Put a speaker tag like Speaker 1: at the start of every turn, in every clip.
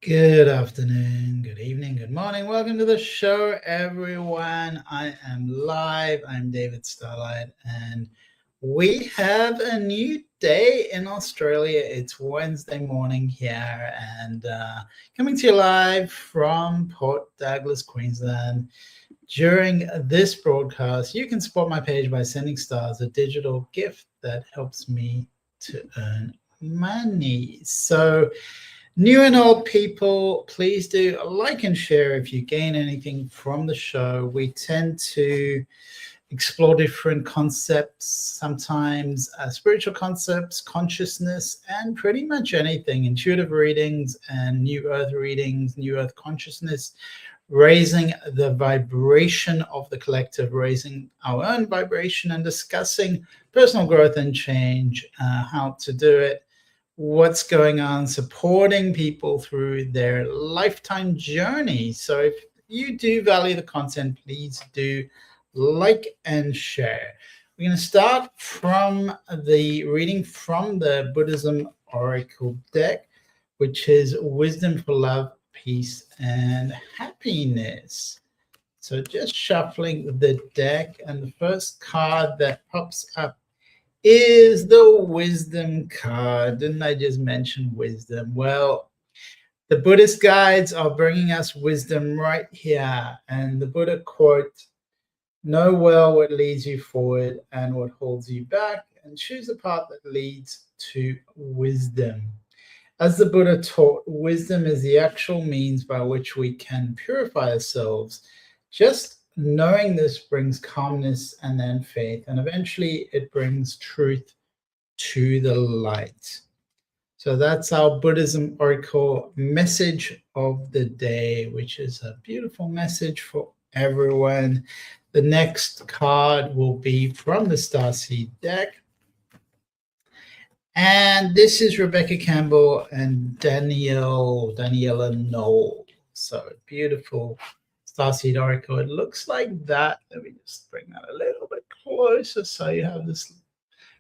Speaker 1: Good afternoon, good evening, good morning. Welcome to the show, everyone. I am live. I'm David Starlight, and we have a new day in Australia. It's Wednesday morning here, and coming to you live from Port Douglas, Queensland. During this broadcast, you can support my page by sending stars, a digital gift that helps me to earn money. So, new and old people, please do like and share if you gain anything from the show. We tend to explore different concepts, sometimes spiritual concepts, consciousness, and pretty much anything. Intuitive readings and new earth readings, new earth consciousness, raising the vibration of the collective, raising our own vibration, and discussing personal growth and change, how to do it, what's going on, supporting people through their lifetime journey. So if you do value the content, please do like and share. We're going to start from the reading from the Buddhism Oracle deck, which is Wisdom for Love, Peace, and Happiness. So just shuffling the deck, and the first card that pops up is the wisdom card. Didn't I just mention wisdom? Well, the Buddhist guides are bringing us wisdom right here. And the Buddha quote, "Know well what leads you forward and what holds you back, and choose the path that leads to wisdom." As the Buddha taught, wisdom is the actual means by which we can purify ourselves. Just knowing this brings calmness and then faith, and eventually it brings truth to the light. So that's our Buddhism Oracle message of the day, which is a beautiful message for everyone. The next card will be from the Starseed deck. And this is Rebecca Campbell and Daniela Knoll. So beautiful Starseed Oracle. It looks like that. Let me just bring that a little bit closer. So you have this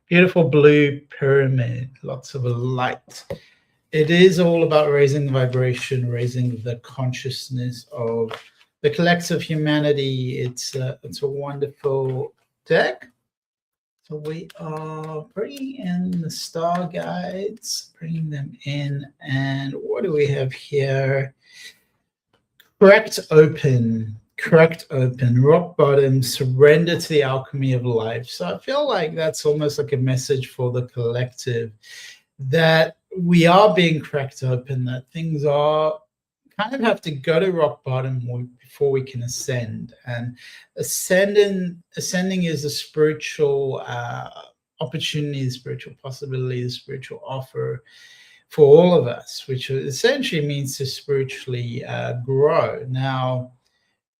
Speaker 1: beautiful blue pyramid, lots of light. It is all about raising the vibration, raising the consciousness of the collective humanity. It's a wonderful deck. So we are bringing in the star guides, bringing them in. And what do we have here? Correct open, rock bottom, surrender to the alchemy of life. So I feel like that's almost like a message for the collective, that we are being cracked open, that things are kind of have to go to rock bottom before we can ascend. And ascending is a spiritual opportunity, the spiritual possibility, the spiritual offer for all of us, which essentially means to spiritually grow. Now,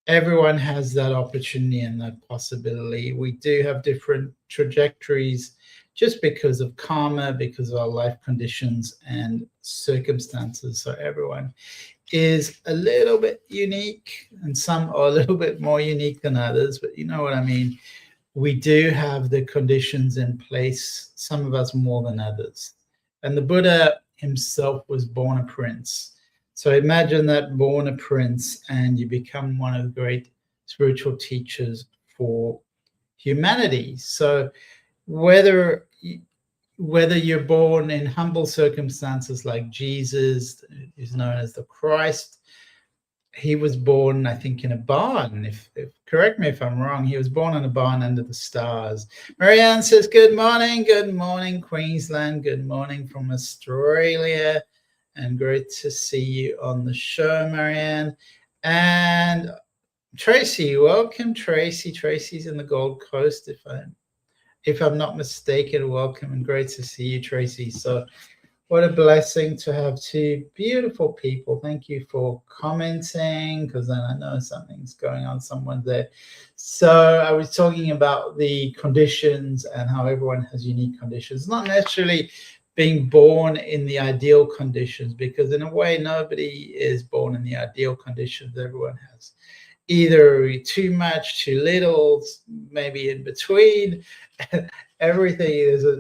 Speaker 1: everyone has that opportunity and that possibility. We do have different trajectories just because of karma, because of our life conditions and circumstances. So everyone is a little bit unique, and some are a little bit more unique than others, but you know what I mean. We do have the conditions in place, some of us more than others. And the Buddha himself was born a prince. So imagine that, born a prince, and you become one of the great spiritual teachers for humanity. So whether you're born in humble circumstances like Jesus, who's known as the Christ, he was born, I think, in a barn. If correct me if I'm wrong, he was born in a barn under the stars. Marianne says, good morning, Queensland. Good morning from Australia. And great to see you on the show, Marianne. And Tracy, welcome, Tracy. Tracy's in the Gold Coast, if I'm not mistaken. Welcome, and great to see you, Tracy. So what a blessing to have two beautiful people. Thank you for commenting, because then I know something's going on somewhere there. So I was talking about the conditions and how everyone has unique conditions, not necessarily being born in the ideal conditions, because in a way, nobody is born in the ideal conditions. Everyone has either too much, too little, maybe in between. Everything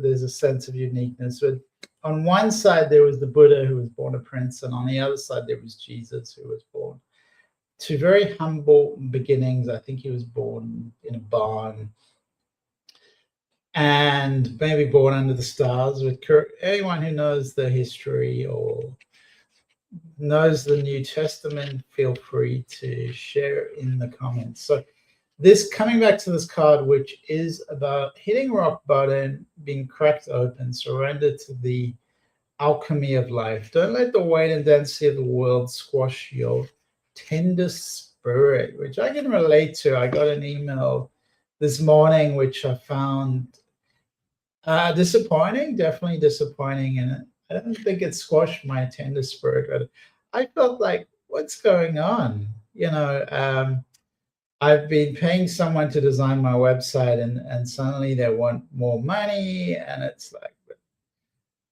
Speaker 1: there's a sense of uniqueness. But on one side there was the Buddha who was born a prince, and on the other side there was Jesus who was born to very humble beginnings. I think he was born in a barn and maybe born under the stars. With anyone who knows the history or knows the New Testament, feel free to share in the comments. So this, coming back to this card, which is about hitting rock bottom, being cracked open, surrender to the alchemy of life. Don't let the weight and density of the world squash your tender spirit, which I can relate to. I got an email this morning, which I found disappointing, definitely disappointing. And I don't think it squashed my tender spirit, but I felt like, what's going on? I've been paying someone to design my website, and suddenly they want more money, and it's like,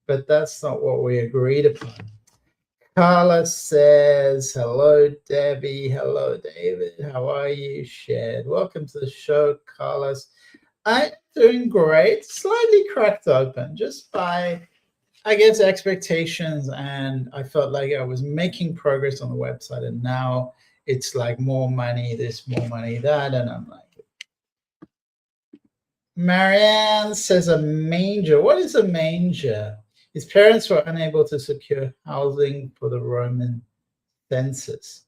Speaker 1: but that's not what we agreed upon. Carla says, hello, Debbie. Hello, David. How are you? Shared. Welcome to the show, Carlos. I'm doing great. Slightly cracked open just by, I guess, expectations. And I felt like I was making progress on the website. And now it's like more money, this, more money, that. And I'm like, Marianne says a manger. What is a manger? His parents were unable to secure housing for the Roman census.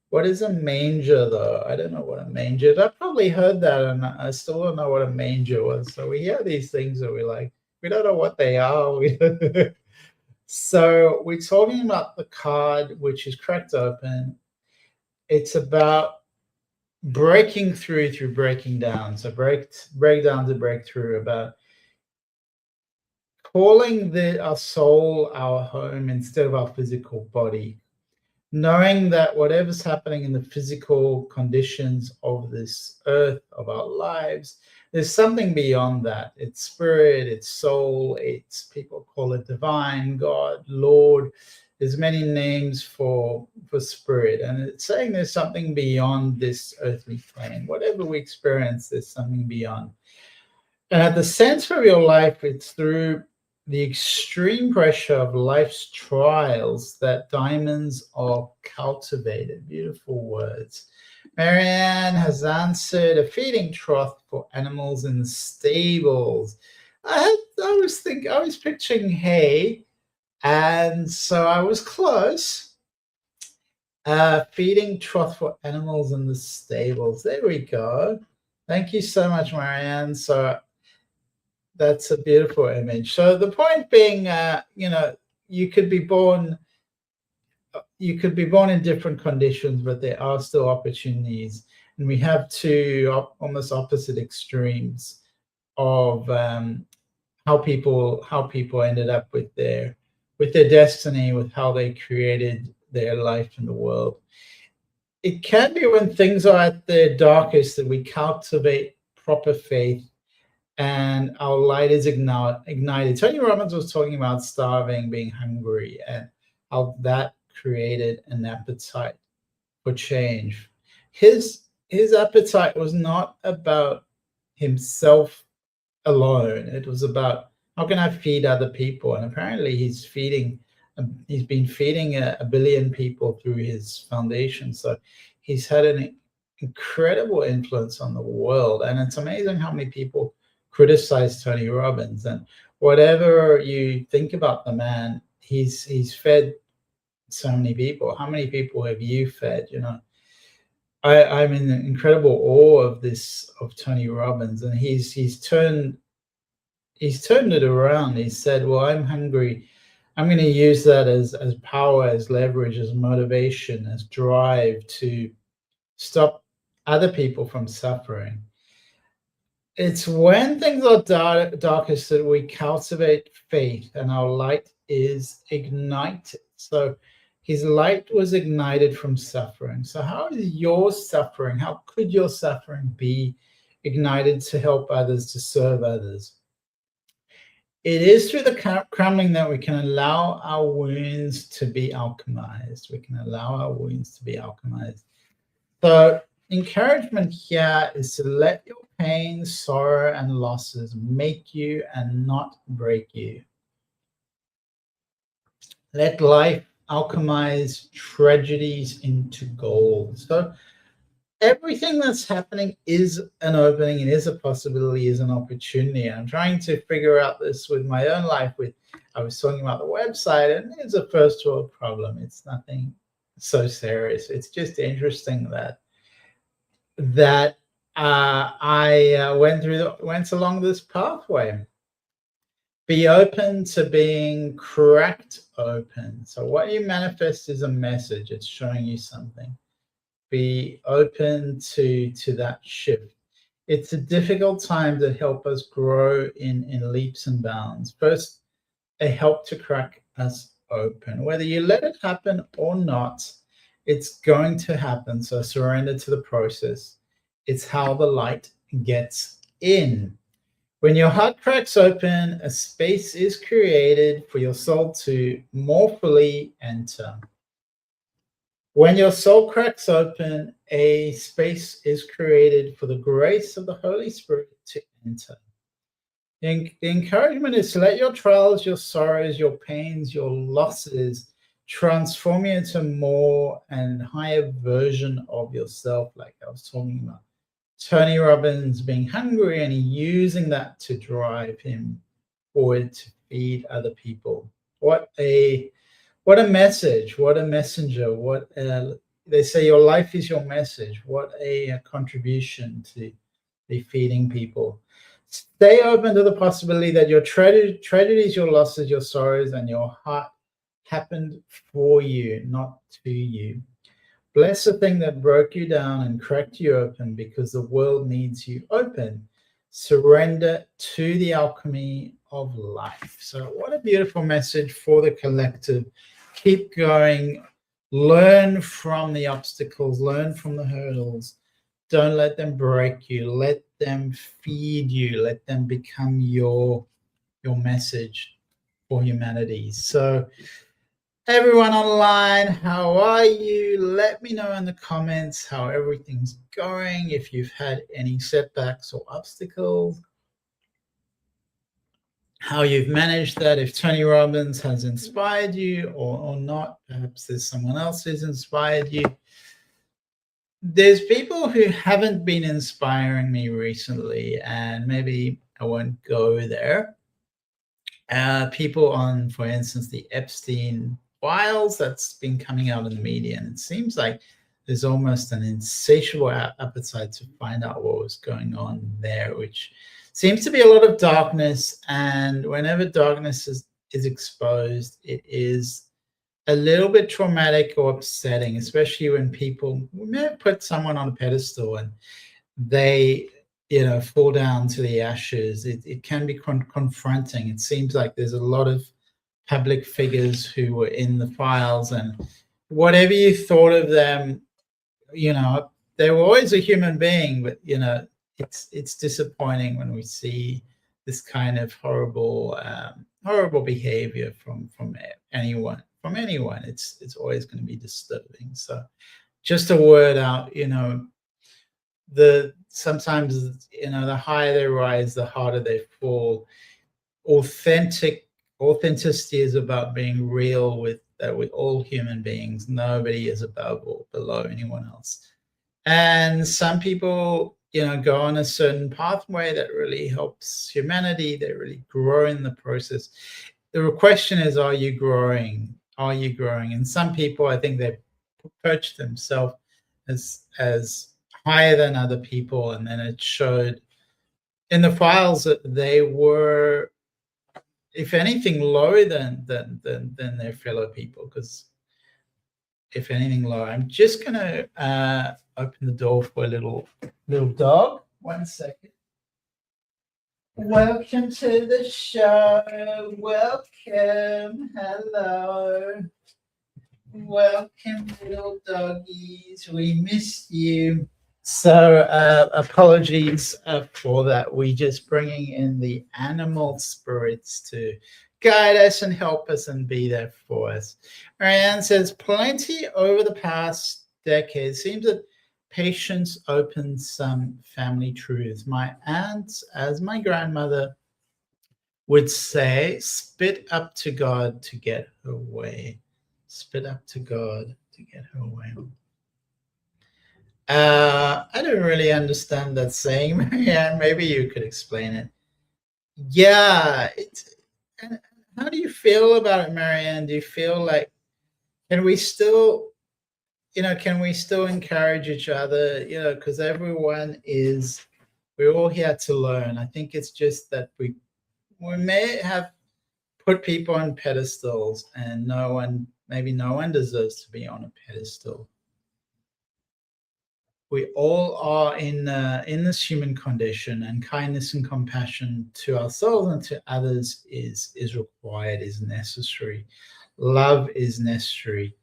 Speaker 1: What is a manger, though? I don't know what a manger is. I probably heard that, and I still don't know what a manger was. So we hear these things and we're like, we don't know what they are. So we're talking about the card, which is cracked open. It's about breaking through breaking down. So break down to break through, about calling our soul our home instead of our physical body, knowing that whatever's happening in the physical conditions of this earth, of our lives, there's something beyond that. It's spirit, it's soul, it's, people call it divine, God, Lord. There's many names for spirit, and it's saying there's something beyond this earthly plane. Whatever we experience, there's something beyond. And at the center of your life, it's through the extreme pressure of life's trials that diamonds are cultivated. Beautiful words. Marianne has answered, a feeding trough for animals in the stables. I was picturing hay, and so I was close. Feeding trough for animals in the stables. There we go. Thank you so much, Marianne. So that's a beautiful image. So the point being, you could be born in different conditions, but there are still opportunities. And we have two almost opposite extremes of how people ended up with their destiny, with how they created their life in the world. It can be when things are at their darkest that we cultivate proper faith and our light is ignited. Tony Robbins was talking about starving, being hungry, and how that created an appetite for change. His appetite was not about himself alone. It was about, how can I feed other people? And apparently he's been feeding a billion people through his foundation. So he's had an incredible influence on the world. And it's amazing how many people criticize Tony Robbins, and whatever you think about the man, he's fed so many people. How many people have you fed? I'm in incredible awe of Tony Robbins, and he's turned it around. He said, well, I'm hungry. I'm going to use that as power, as leverage, as motivation, as drive to stop other people from suffering. It's when things are darkest that we cultivate faith and our light is ignited. So his light was ignited from suffering. So how is your suffering? How could your suffering be ignited to help others, to serve others? It is through the crumbling that we can allow our wounds to be alchemized. We can allow our wounds to be alchemized. So encouragement here is to let your pain, sorrow, and losses make you and not break you. Let life alchemize tragedies into gold. So everything that's happening is an opening, it is a possibility, is an opportunity. I'm trying to figure out this with my own life. I was talking about the website, and it's a first world problem. It's nothing so serious. It's just interesting that I went along this pathway. Be open to being cracked open. So what you manifest is a message. It's showing you something. Be open to that shift. It's a difficult time to help us grow in leaps and bounds. First, a help to crack us open. Whether you let it happen or not, it's going to happen. So surrender to the process. It's how the light gets in. When your heart cracks open, a space is created for your soul to more fully enter. When your soul cracks open, a space is created for the grace of the Holy Spirit to enter. The encouragement is to let your trials, your sorrows, your pains, your losses transform you into more and higher version of yourself, like I was talking about. Tony Robbins being hungry and using that to drive him forward to feed other people. What a message! What a messenger! They say your life is your message. What a contribution to be feeding people. Stay open to the possibility that your tragedies, your losses, your sorrows, and your heart happened for you, not to you. Bless the thing that broke you down and cracked you open because the world needs you open. Surrender to the alchemy of life. So, what a beautiful message for the collective. Keep going, learn from the obstacles, learn from the hurdles. Don't let them break you, let them feed you, let them become your message for humanity. So, everyone online, how are you? Let me know in the comments how everything's going, if you've had any setbacks or obstacles, how you've managed that, if Tony Robbins has inspired you or not. Perhaps there's someone else who's inspired you. There's people who haven't been inspiring me recently, and maybe I won't go there. People on, for instance, the Epstein files that's been coming out in the media, and it seems like there's almost an insatiable appetite to find out what was going on there, which seems to be a lot of darkness. And whenever darkness is exposed, it is a little bit traumatic or upsetting, especially when people may have put someone on a pedestal and they fall down to the ashes. It can be confronting. It seems like there's a lot of public figures who were in the files, and whatever you thought of them, they were always a human being, but it's disappointing when we see this kind of horrible behavior from anyone. It's always going to be disturbing. So just a word out, sometimes the higher they rise, the harder they fall. Authenticity is about being real with all human beings. Nobody is above or below anyone else. And some people, go on a certain pathway that really helps humanity. They really grow in the process. The question is, are you growing? Are you growing? And some people, I think they perch themselves as higher than other people, and then it showed in the files that they were, if anything, lower than their fellow people. Because if anything, lower. I'm just gonna open the door for a little dog. 1 second. Welcome to the show. Welcome. Hello. Welcome, little doggies. We missed you. So apologies for that. We just bringing in the animal spirits to guide us and help us and be there for us. Marianne says, plenty over the past decade. Seems that patience opens some family truths. My aunt, as my grandmother, would say, spit up to God to get her way. Spit up to God to get her way. I don't really understand that saying, Marianne. Maybe you could explain it. Yeah. How do you feel about it, Marianne? Do you feel like, can we still, can we still encourage each other? Because we're all here to learn. I think it's just that we may have put people on pedestals, and maybe no one deserves to be on a pedestal. We all are in this human condition, and kindness and compassion to ourselves and to others is required, is necessary. Love is necessary.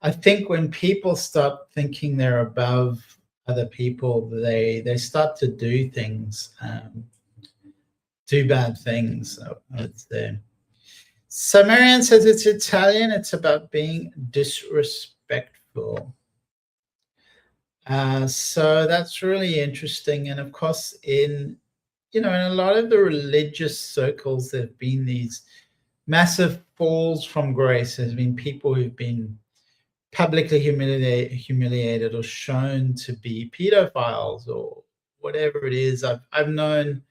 Speaker 1: I think when people start thinking they're above other people, they start to do things, do bad things. I would say. So Marianne says it's Italian. It's about being disrespectful. So that's really interesting. And of course, in a lot of the religious circles, there have been these massive falls from grace. There's been people who've been publicly humiliated or shown to be pedophiles or whatever it is. I've known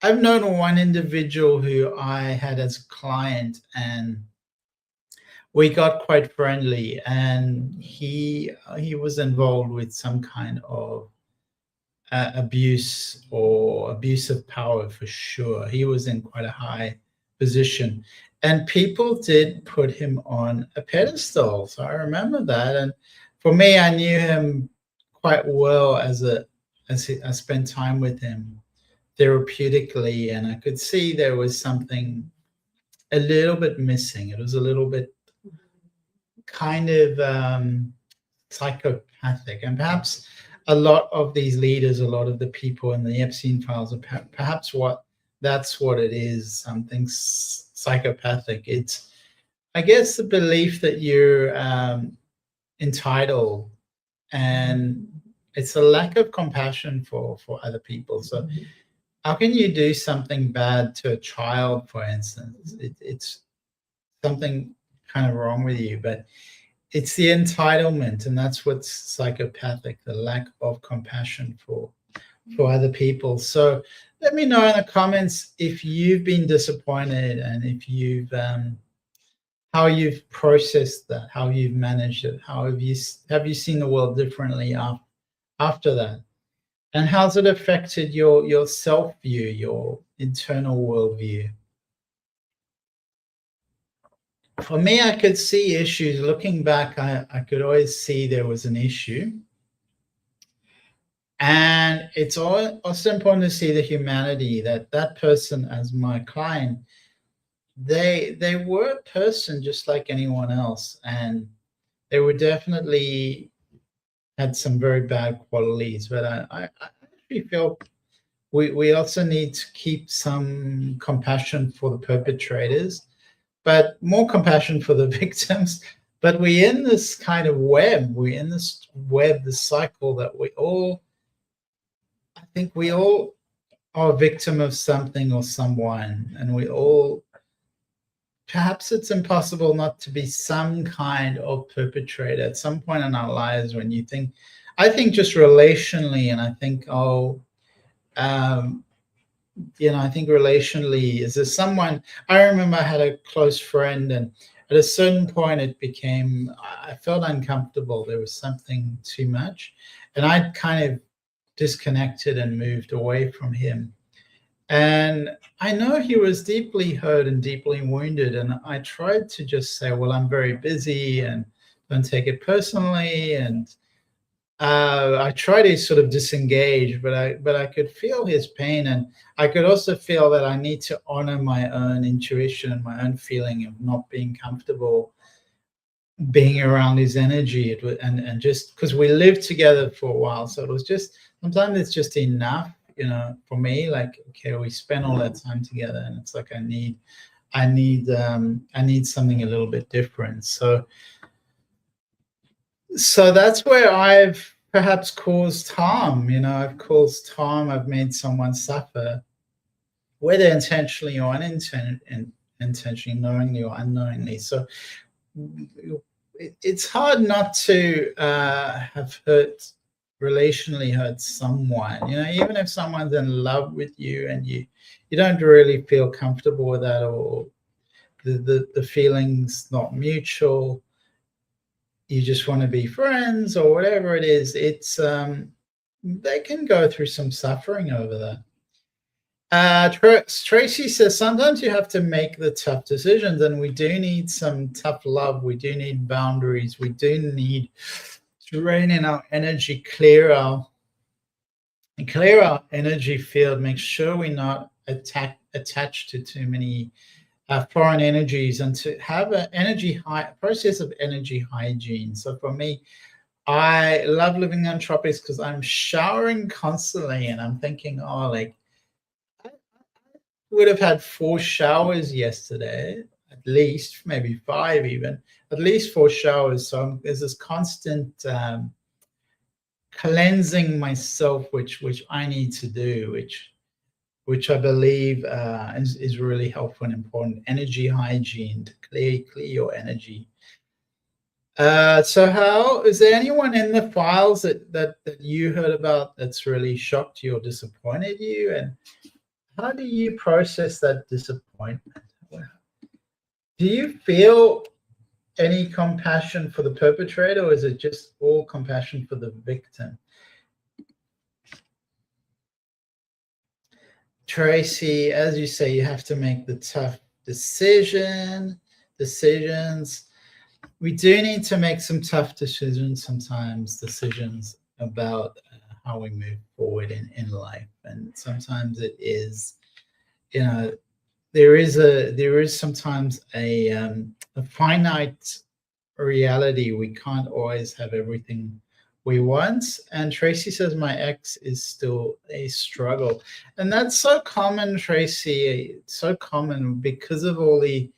Speaker 1: one individual who I had as a client, and we got quite friendly, and he was involved with some kind of abuse or abuse of power for sure. He was in quite a high position, and people did put him on a pedestal. So I remember that, and for me, I knew him quite well I spent time with him therapeutically, and I could see there was something a little bit missing. It was a little bit kind of psychopathic, and perhaps a lot of these leaders, a lot of the people in the Epstein files, are perhaps that's what it is, something psychopathic. It's, I guess, the belief that you're entitled, and it's a lack of compassion for other people. So how can you do something bad to a child, for instance? It's something kind of wrong with you, but it's the entitlement, and that's what's psychopathic, the lack of compassion for other people. So let me know in the comments if you've been disappointed, and if you've how you've processed that, how you've managed it, how have you seen the world differently after that, and how's it affected your self view, your internal worldview. For me, I could see issues. Looking back, I could always see there was an issue. And it's also important to see the humanity that person, as my client, they were a person just like anyone else. And they were definitely had some very bad qualities. But I actually feel we also need to keep some compassion for the perpetrators, but more compassion for the victims. But we're in this kind of web. We're in this web, the cycle that I think we all are a victim of something or someone, and we all, perhaps it's impossible not to be some kind of perpetrator at some point in our lives. When you think, I think just relationally, and I think, I think relationally, is there someone, I remember I had a close friend, and at a certain point I felt uncomfortable. There was something too much, and I'd kind of disconnected and moved away from him. And I know he was deeply hurt and deeply wounded, and I tried to just say, well, I'm very busy and don't take it personally, and I try to sort of disengage, but I could feel his pain, and I could also feel that I need to honor my own intuition and my own feeling of not being comfortable being around his energy. And just because we lived together for a while, so it was just, sometimes it's just enough, for me. Like, okay, we spent all that time together, and it's like I need something a little bit different. So that's where I've perhaps caused harm. I've caused harm. I've made someone suffer. whether intentionally or unintentionally, knowingly or unknowingly. So it's hard not to have relationally hurt someone. Even if someone's in love with you and you don't really feel comfortable with that, or the feeling's not mutual, you just want to be friends or whatever it is, it's they can go through some suffering over that. Tracy says sometimes you have to make the tough decisions, and we do need some tough love. We do need boundaries. We do need to rein in our energy, clear our energy field. Make sure we're not attached to too many foreign energies, and to have an process of energy hygiene. So for me, I love living on tropics because I'm showering constantly, and I'm thinking, oh, like, would have had 4 showers yesterday, at least, maybe 5 even, at least 4 showers. So there's this constant cleansing myself, which I need to do, which I believe is really helpful and important. Energy hygiene, to clear your energy. So is there anyone in the files that you heard about that's really shocked you or disappointed you? And how do you process that disappointment? Do you feel any compassion for the perpetrator, or is it just all compassion for the victim? Tracy, as you say, you have to make the tough decisions. We do need to make some tough decisions sometimes, decisions about how we move forward in life. And sometimes it is, there is sometimes a finite reality. We can't always have everything we want. And Tracy says, my ex is still a struggle. And that's so common, Tracy, so common because of all the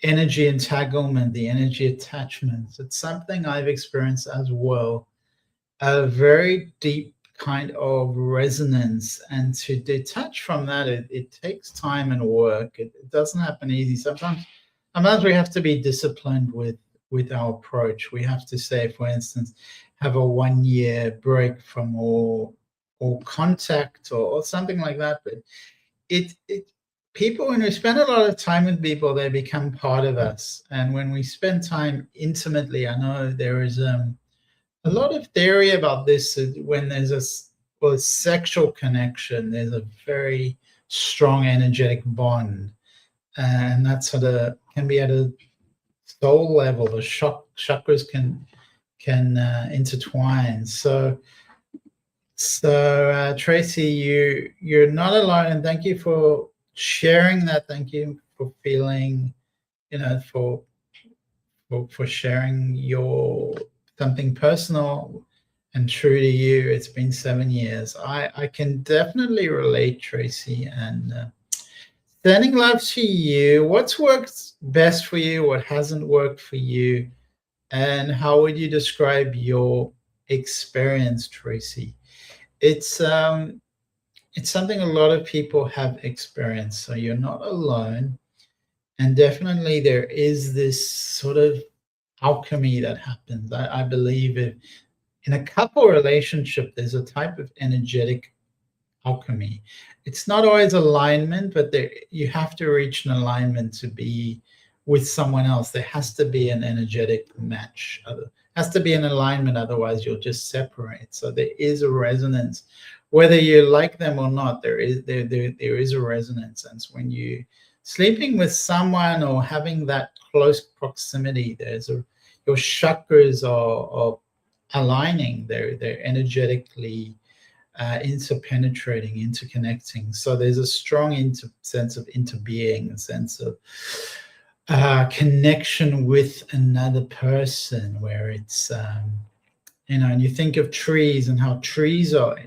Speaker 1: energy entanglement, the energy attachments. It's something I've experienced as well. A very deep kind of resonance, and to detach from that, it takes time and work. It doesn't happen easy. Sometimes we have to be disciplined with our approach. We have to say, for instance, have a 1-year break from all contact or something like that. But people, when we spend a lot of time with people, they become part of us. And when we spend time intimately, I know there is a lot of theory about this. When there's a sexual connection, there's a very strong energetic bond, and that sort of can be at a soul level. The chakras can intertwine. So Tracy, you're not alone, and thank you for sharing that. Thank you for feeling, for sharing your something personal and true to you. It's been 7 years. I can definitely relate, Tracy, and sending love to you. What's worked best for you? What hasn't worked for you? And how would you describe your experience, Tracy? It's something a lot of people have experienced, so you're not alone. And definitely there is this sort of alchemy that happens. I believe in a couple relationship, there's a type of energetic alchemy. It's not always alignment, but you have to reach an alignment to be with someone else. There has to be an energetic match. Has to be an alignment, otherwise you'll just separate. So there is a resonance, whether you like them or not. There is a resonance, and when you sleeping with someone or having that close proximity, your chakras are aligning. They're energetically interpenetrating, interconnecting. So there's a strong sense of interbeing, a sense of connection with another person, where it's and you think of trees and how trees are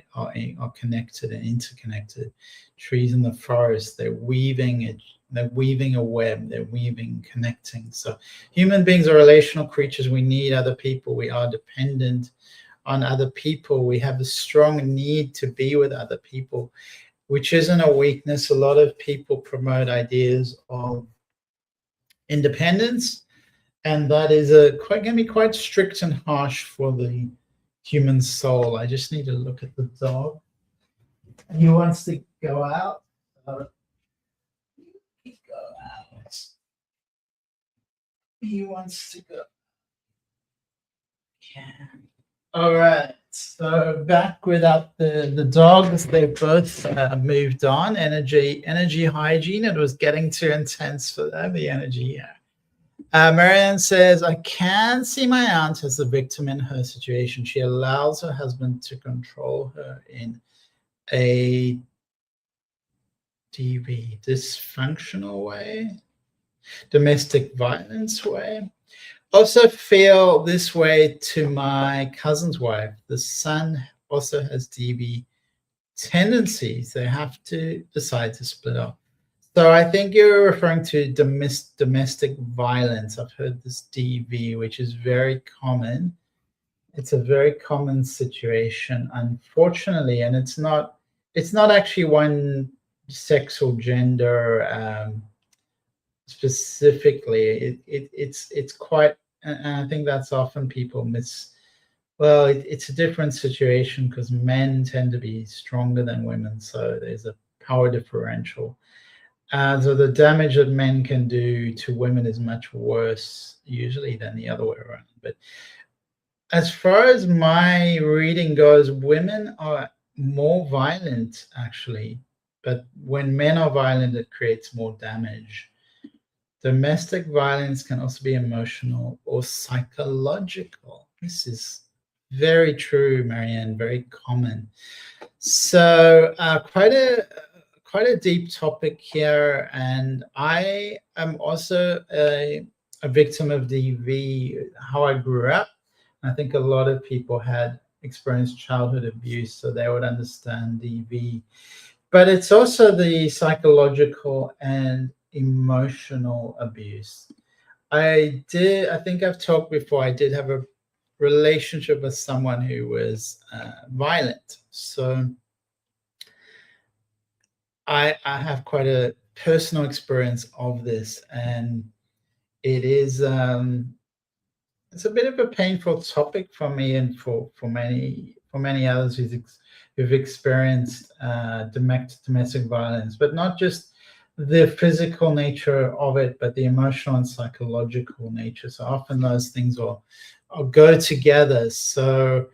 Speaker 1: connected and interconnected. Trees in the forest, they're weaving a web, they're connecting. So human beings are relational creatures. We need other people. We are dependent on other people. We have a strong need to be with other people. which isn't a weakness. A lot of people promote ideas of independence, and that is can be quite strict and harsh for the human soul. I just need to look at the dog. He wants to go out. Go out. He wants to go. Can. All right. So back without the dogs, they both moved on. Energy hygiene. It was getting too intense for them. The energy. Yeah. Marianne says, I can see my aunt as the victim in her situation. She allows her husband to control her in a dysfunctional way, domestic violence way. Also feel this way to my cousin's wife. The son also has DV tendencies. They have to decide to split up. So I think you're referring to domestic violence. I've heard this DV, which is very common. It's a very common situation, unfortunately, and it's not actually one sex or gender specifically. It's quite, and I think that's often people miss. Well, it's a different situation because men tend to be stronger than women, so there's a power differential. So the damage that men can do to women is much worse usually than the other way around. But as far as my reading goes, women are more violent actually, but when men are violent, it creates more damage. Domestic violence can also be emotional or psychological. This is very true, Marianne, very common. So quite a deep topic here, and I am also a victim of DV. How I grew up, I think a lot of people had experienced childhood abuse, so they would understand DV. But it's also the psychological and emotional abuse. I think I've talked before, I did have a relationship with someone who was violent. So I have quite a personal experience of this, and it is it's a bit of a painful topic for me and for many others who've experienced domestic violence, but not just the physical nature of it, but the emotional and psychological nature. So often those things will go together. So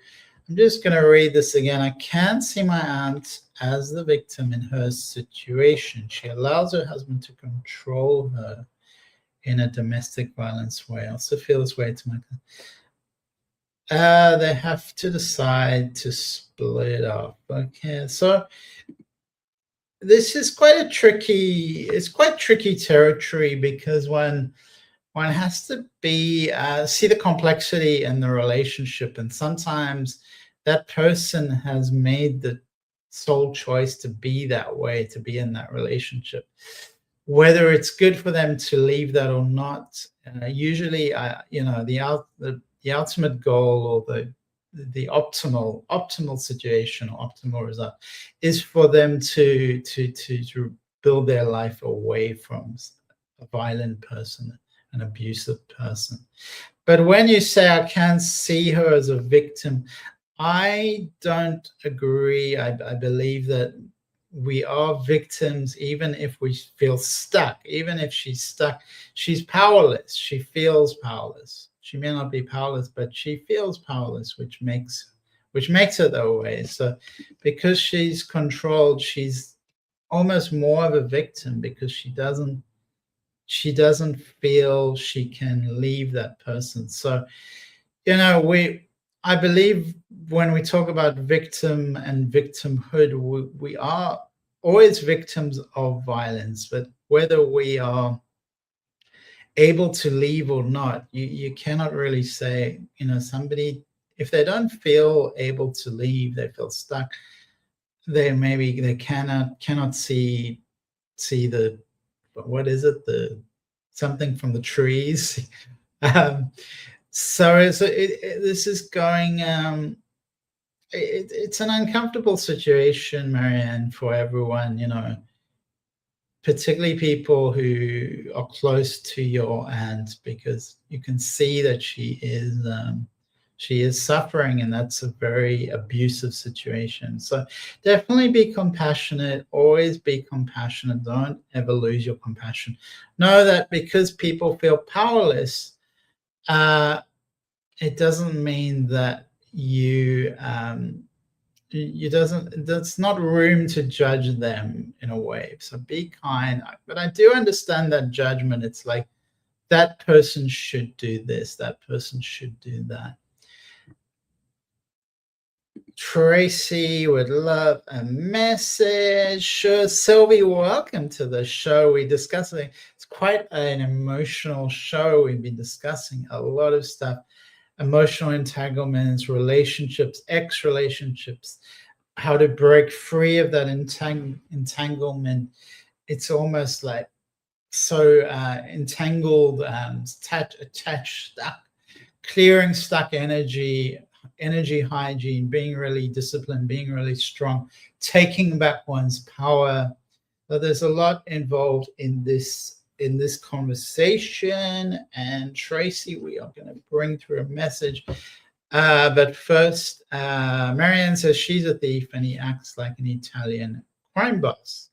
Speaker 1: I'm just going to read this again. I can see my aunt as the victim in her situation. She allows her husband to control her in a domestic violence way. I also feel this way to my they have to decide to split up. Okay, so this is quite tricky territory, because one has to be see the complexity in the relationship, and sometimes that person has made the sole choice to be that way, to be in that relationship. Whether it's good for them to leave that or not, usually, the ultimate goal, or the optimal situation or optimal result, is for them to build their life away from a violent person, an abusive person. But when you say I can't see her as a victim, I don't agree. I believe that we are victims even if we feel stuck. Even if she's stuck, she's powerless. She feels powerless. She may not be powerless, but she feels powerless, which makes her that way. So because she's controlled, she's almost more of a victim, because she doesn't feel she can leave that person. So I believe when we talk about victim and victimhood, we are always victims of violence, but whether we are able to leave or not, you cannot really say. Somebody, if they don't feel able to leave, they feel stuck, they cannot see the, what is it, the something from the trees. So this is going it's an uncomfortable situation, Marianne, for everyone, particularly people who are close to your aunt, because you can see that she is suffering, and that's a very abusive situation. So definitely be compassionate. Always be compassionate. Don't ever lose your compassion. Know that because people feel powerless, it doesn't mean that that's not room to judge them in a way. So be kind. But I do understand that judgment. It's like, that person should do this, that person should do that. Tracy would love a message. Sure. Sylvie, welcome to the show. We're discussing, it's quite an emotional show. We've been discussing a lot of stuff: emotional entanglements, relationships, ex-relationships, how to break free of that entanglement. It's almost like so entangled, attached, stuck, clearing stuck energy hygiene, being really disciplined, being really strong, taking back one's power. So there's a lot involved in this conversation. And Tracy, we are going to bring through a message. But first, Marianne says she's a thief and he acts like an Italian crime boss.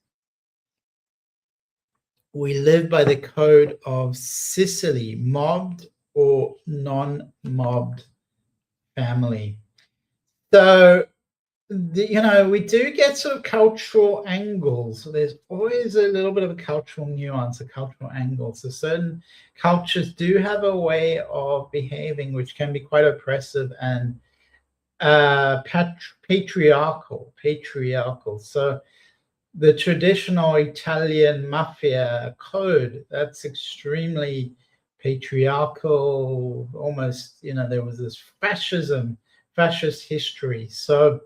Speaker 1: We live by the code of Sicily, mobbed or non-mobbed family. So, we do get sort of cultural angles. So there's always a little bit of a cultural nuance, a cultural angle. So certain cultures do have a way of behaving which can be quite oppressive and patriarchal. So the traditional Italian mafia code, that's extremely patriarchal, almost, there was this fascist history. So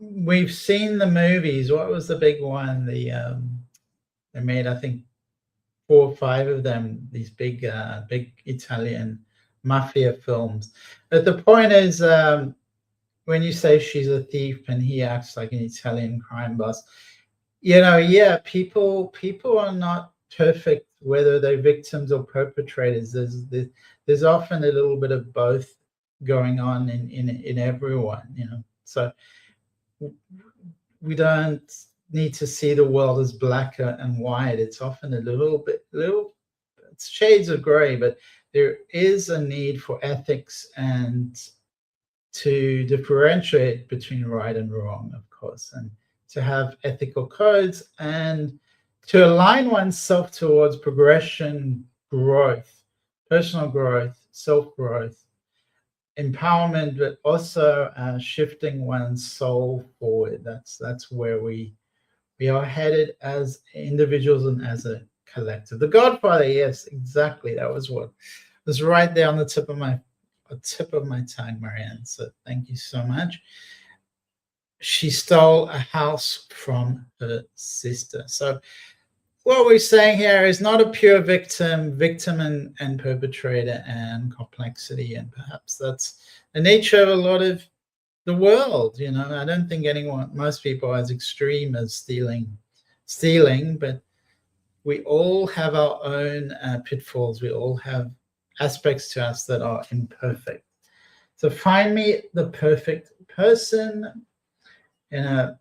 Speaker 1: we've seen the movies. What was the big one? They made, I think, 4 or 5 of them, these big Italian mafia films. But the point is, when you say she's a thief and he acts like an Italian crime boss, people are not perfect, whether they're victims or perpetrators. There's often a little bit of both going on in everyone, So we don't need to see the world as black and white. It's often it's shades of gray, but there is a need for ethics and to differentiate between right and wrong, of course, and to have ethical codes and to align oneself towards progression, growth, personal growth, self-growth, empowerment, but also shifting one's soul forward. That's where we are headed as individuals and as a collective. The Godfather, yes, exactly. That was what was right there on the tip of my tongue, Marianne. So thank you so much. She stole a house from her sister. So what we're saying here is not a pure victim and perpetrator and complexity. And perhaps that's the nature of a lot of the world. I don't think most people are as extreme as stealing, but we all have our own pitfalls. We all have aspects to us that are imperfect. So find me the perfect person I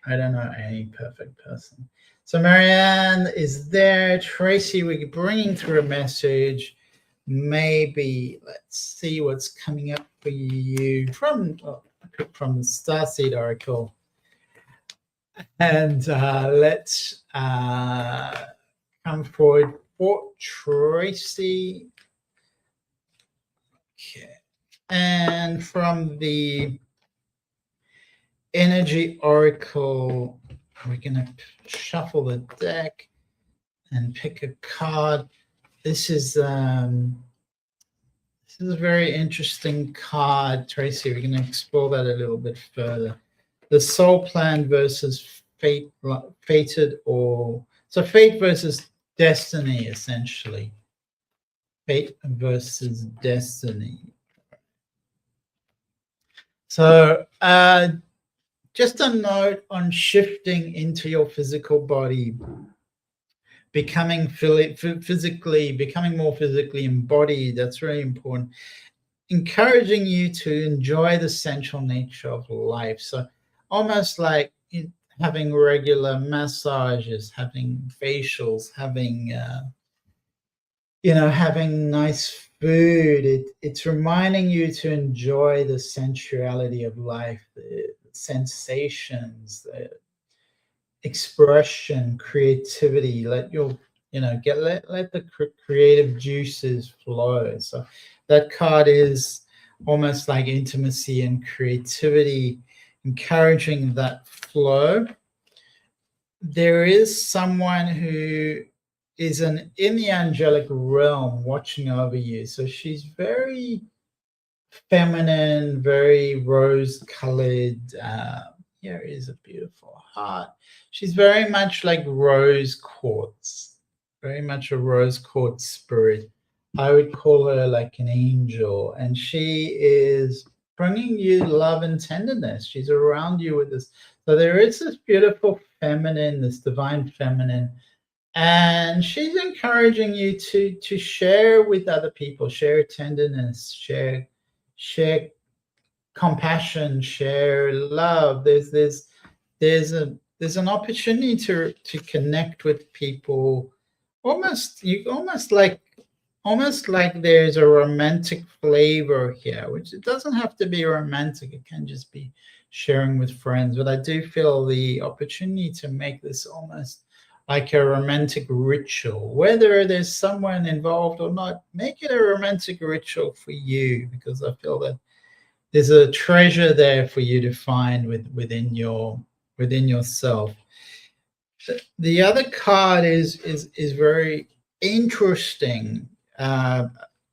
Speaker 1: don't know any perfect person. So Marianne is there. Tracy, we're bringing through a message. Maybe let's see what's coming up for you from the Starseed Oracle. And let's come forward for Tracy. Okay. And from the Energy Oracle, we're going to shuffle the deck and pick a card. This is a very interesting card, Tracy. We're going to explore that a little bit further. The soul plan versus fate, so fate versus destiny, essentially. Fate versus destiny. So just a note on shifting into your physical body, becoming more physically embodied. That's really important. Encouraging you to enjoy the essential nature of life. So almost like having regular massages, having facials, having having nice food. It's reminding you to enjoy the sensuality of life, the sensations, the expression, creativity. Let your let the creative juices flow. So that card is almost like intimacy and creativity, encouraging that flow. There is someone who is in the angelic realm watching over you. So she's very feminine, very rose colored. Here is a beautiful heart. She's very much like rose quartz, very much a rose quartz spirit. I would call her like an angel, and she is bringing you love and tenderness. She's around you with this. So there is this beautiful feminine, this divine feminine, and she's encouraging you to share with other people, share tenderness, share compassion, share love. There's an opportunity to connect with people, almost like there's a romantic flavor here, which it doesn't have to be romantic. It can just be sharing with friends. But I do feel the opportunity to make this almost like a romantic ritual, whether there's someone involved or not. Make it a romantic ritual for you, because I feel that there's a treasure there for you to find within yourself. The other card is very interesting.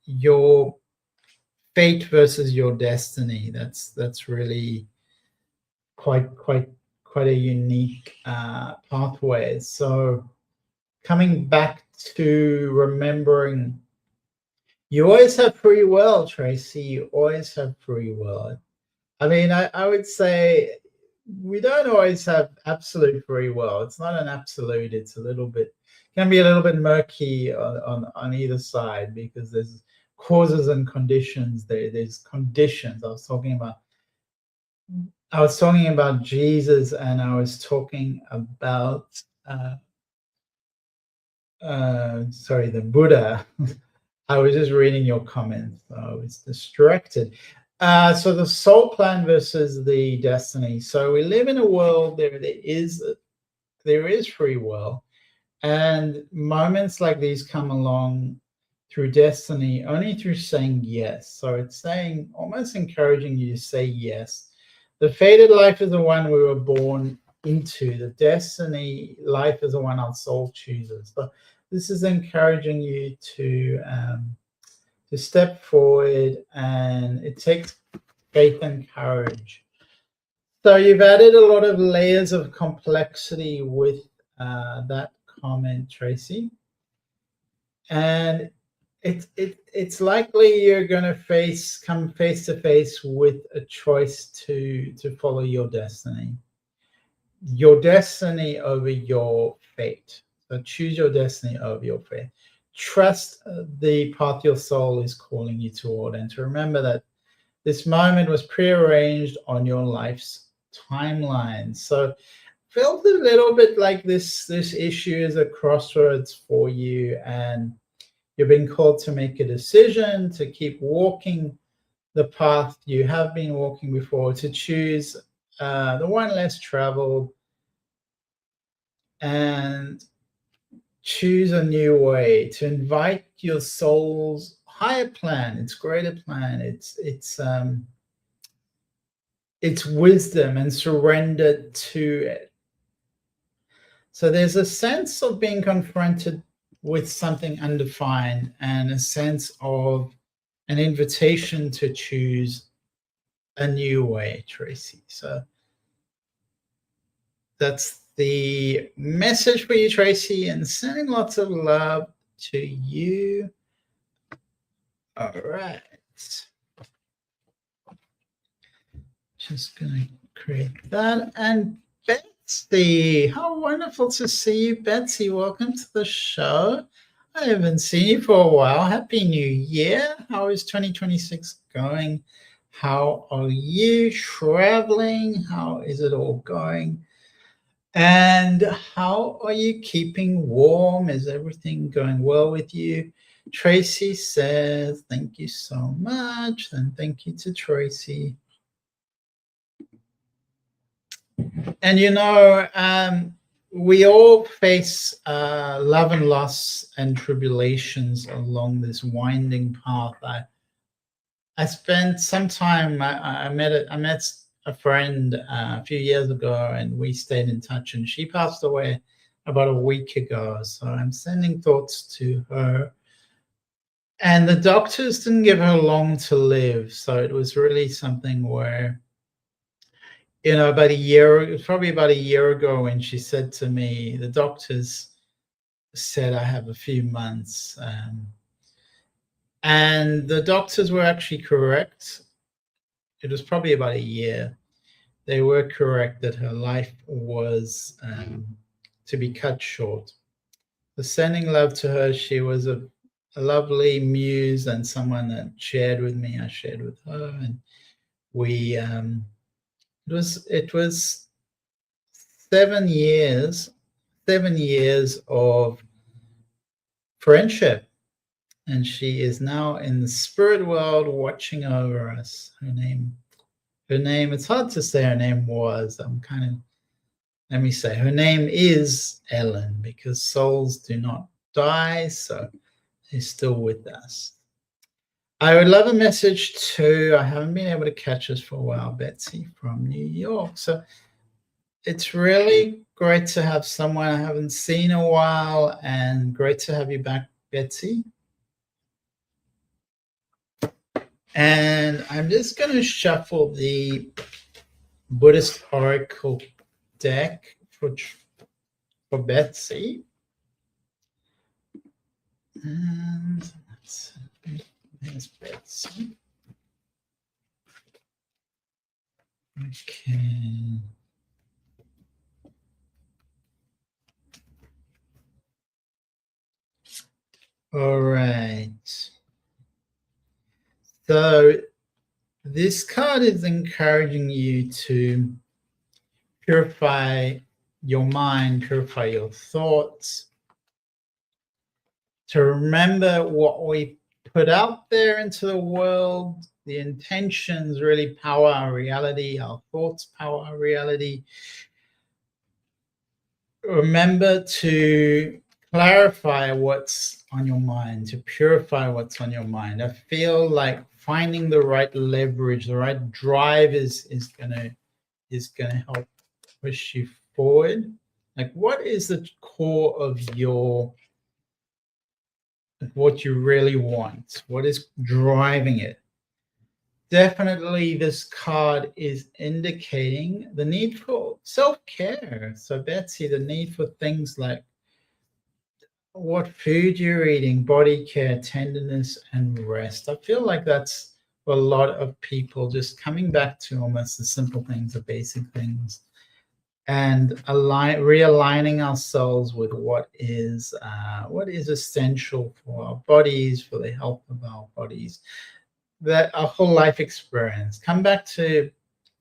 Speaker 1: Your fate versus your destiny. That's really quite a unique pathway. So coming back to remembering, you always have free will, Tracy. You always have free will. I mean, I would say we don't always have absolute free will. It's not an absolute. It's a little bit, can be a little bit murky on either side, because there's causes and conditions. There's conditions. I was talking about Jesus, and I was talking about the Buddha. I was just reading your comments, so I was distracted. So the soul plan versus the destiny. So we live in a world there is free will, and moments like these come along through destiny only through saying yes. So it's saying, almost encouraging you to say yes. The fated life is the one we were born into. The destiny life is the one our soul chooses. So this is encouraging you to step forward, and it takes faith and courage. So you've added a lot of layers of complexity with that comment, Tracy, and it's likely you're going to come face to face with a choice to follow your destiny over your fate. So choose your destiny over your fate. Trust the path your soul is calling you toward, and to remember that this moment was prearranged on your life's timeline. So felt a little bit like this issue is a crossroads for you, and you're being called to make a decision, to keep walking the path you have been walking before, to choose the one less traveled, and choose a new way, to invite your soul's higher plan, its greater plan, its wisdom, and surrender to it. So there's a sense of being confronted with something undefined, and a sense of an invitation to choose a new way, Tracy. So that's the message for you, Tracy, and sending lots of love to you. All right. Just going to create that. And Betsy, how wonderful to see you, Betsy. Welcome to the show. I haven't seen you for a while. Happy New Year. How is 2026 going? How are you traveling? How is it all going? And how are you keeping warm? Is everything going well with you? Tracy says, thank you so much. And thank you to Tracy. And we all face love and loss and tribulations along this winding path. I spent some time. I met a friend a few years ago, and we stayed in touch. And she passed away about a week ago. So I'm sending thoughts to her. And the doctors didn't give her long to live. So it was really something where, about a year, it was probably about a year ago when she said to me, the doctors said I have a few months. And the doctors were actually correct. It was probably about a year. They were correct that her life was to be cut short. So sending love to her. She was a lovely muse and someone that shared with me. I shared with her, and we it was 7 years of friendship, and she is now in the spirit world watching over us. Her name, it's hard to say her name was. Let me say, her name is Ellen, because souls do not die, so they're still with us. I would love a message too. I haven't been able to catch us for a while, Betsy from New York. So it's really great to have someone I haven't seen in a while, and great to have you back, Betsy. And I'm just going to shuffle the Buddhist Oracle deck for Betsy. And there's Betsy. Okay. All right. So this card is encouraging you to purify your mind, purify your thoughts, to remember what we put out there into the world. The intentions really power our reality. Our thoughts power our reality. Remember to clarify what's on your mind, to purify what's on your mind. I feel like finding the right leverage, the right drive is gonna help push you forward. Like, what is the core of what you really want? What is driving it? Definitely, this card is indicating the need for self-care. So, Betsy, the need for things like what food you're eating, body care, tenderness, and rest. I feel like that's for a lot of people, just coming back to almost the simple things, the basic things, and realigning ourselves with what is essential for our bodies, for the health of our bodies, that our whole life experience. Come back to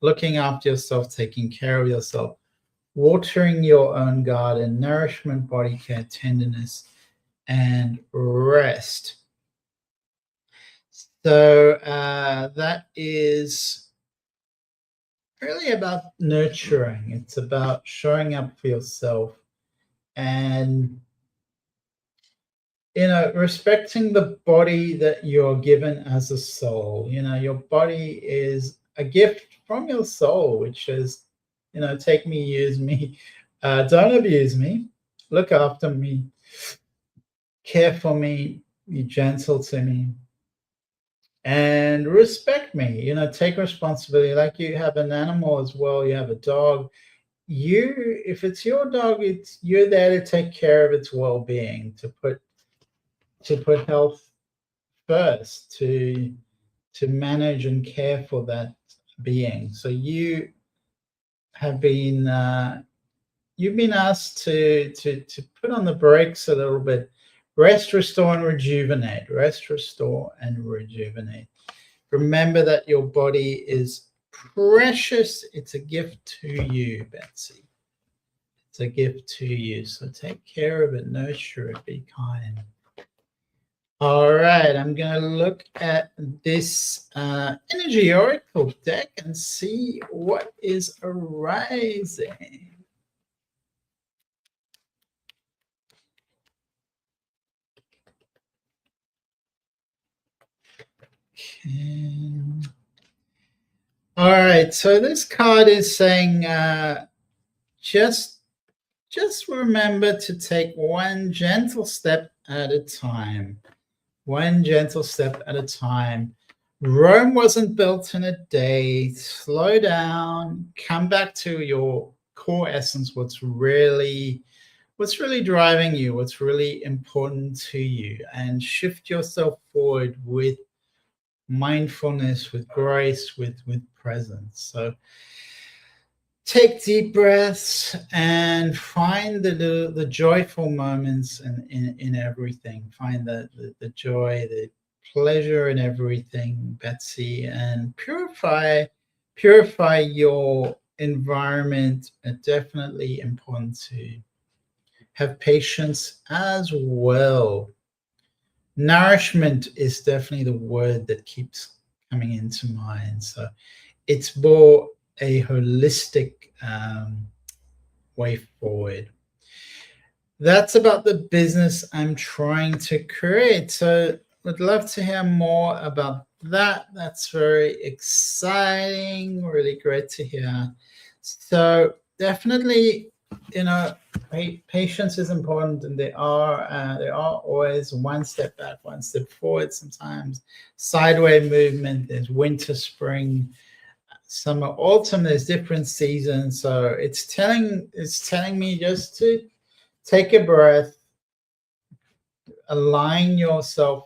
Speaker 1: looking after yourself, taking care of yourself, watering your own garden, nourishment, body care, tenderness, and rest. So that is really about nurturing. It's about showing up for yourself and, respecting the body that you're given as a soul. Your body is a gift from your soul, which is, take me, use me, don't abuse me, look after me, care for me, be gentle to me, and respect me. Take responsibility. Like, you have an animal as well, you have a dog. If it's your dog, you're there to take care of its well-being, to put health first, to manage and care for that being. So you have been you've been asked to put on the brakes a little bit. Rest, restore, and rejuvenate. Rest, restore, and rejuvenate. Remember that your body is precious. It's a gift to you, Betsy. It's a gift to you. So take care of it, nurture it, be kind. All right, I'm going to look at this energy oracle deck and see what is arising. Okay. All right, so this card is saying just remember to take one gentle step at a time. One gentle step at a time. Rome wasn't built in a day. Slow down, come back to your core essence, what's really driving you, what's really important to you, and shift yourself forward with mindfulness, with grace, with presence. So take deep breaths and find the joyful moments in everything. Find the joy, the pleasure in everything, Betsy, and purify your environment. Definitely important to have patience as well. Nourishment is definitely the word that keeps coming into mind. So it's more a holistic way forward. That's about the business I'm trying to create. So would love to hear more about that. That's very exciting, really great to hear. So definitely, patience is important, and there are always one step back, one step forward. Sometimes sideways movement. There's winter, spring, summer, autumn. There's different seasons. So it's telling me just to take a breath, align yourself,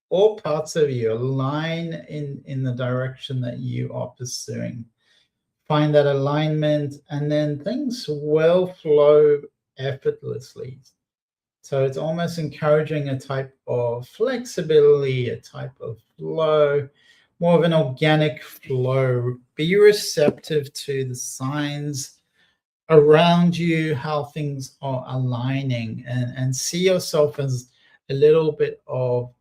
Speaker 1: all parts of you align in the direction that you are pursuing. Find that alignment, and then things will flow effortlessly. So it's almost encouraging a type of flexibility, a type of flow, more of an organic flow. Be receptive to the signs around you, how things are aligning, and see yourself as a little bit of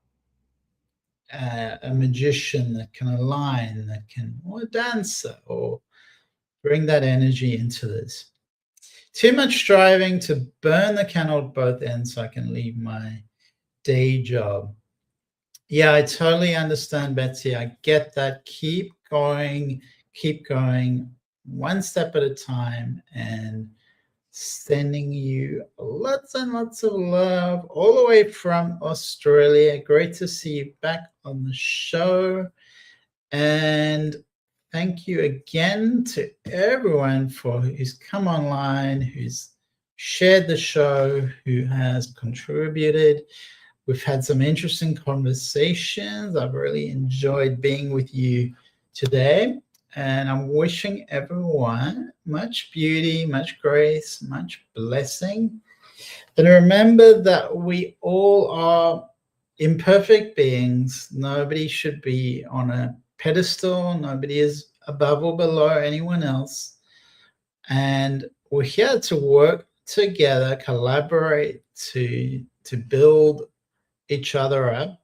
Speaker 1: a magician that can align, or a dancer, or bring that energy into this. Too much striving to burn the candle at both ends so I can leave my day job. Yeah, I totally understand, Betsy. I get that. Keep going, one step at a time, and sending you lots and lots of love all the way from Australia. Great to see you back on the show. And thank you again to everyone who's come online, who's shared the show, who has contributed. We've had some interesting conversations. I've really enjoyed being with you today. And I'm wishing everyone much beauty, much grace, much blessing. And remember that we all are imperfect beings. Nobody should be on a pedestal. Nobody is above or below anyone else. And we're here to work together, collaborate to build each other up.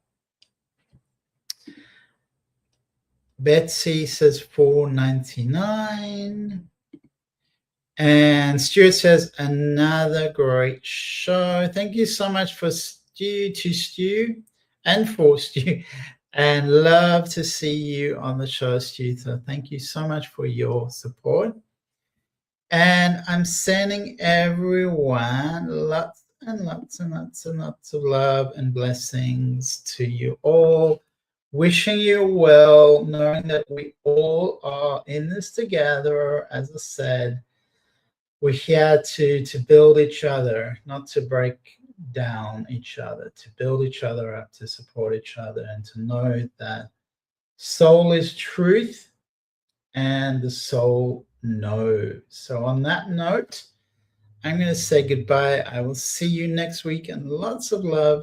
Speaker 1: Betsy says $4.99. And Stuart says, another great show. Thank you so much for Stu, and for Stu. And love to see you on the show, Stu. So thank you so much for your support. And I'm sending everyone lots and lots and lots and lots of love and blessings to you all. Wishing you well, knowing that we all are in this together. As I said, we're here to build each other, not to break down each other, to build each other up, to support each other, and to know that soul is truth, and the soul knows. So on that note, I'm going to say goodbye. I will see you next week, and lots of love.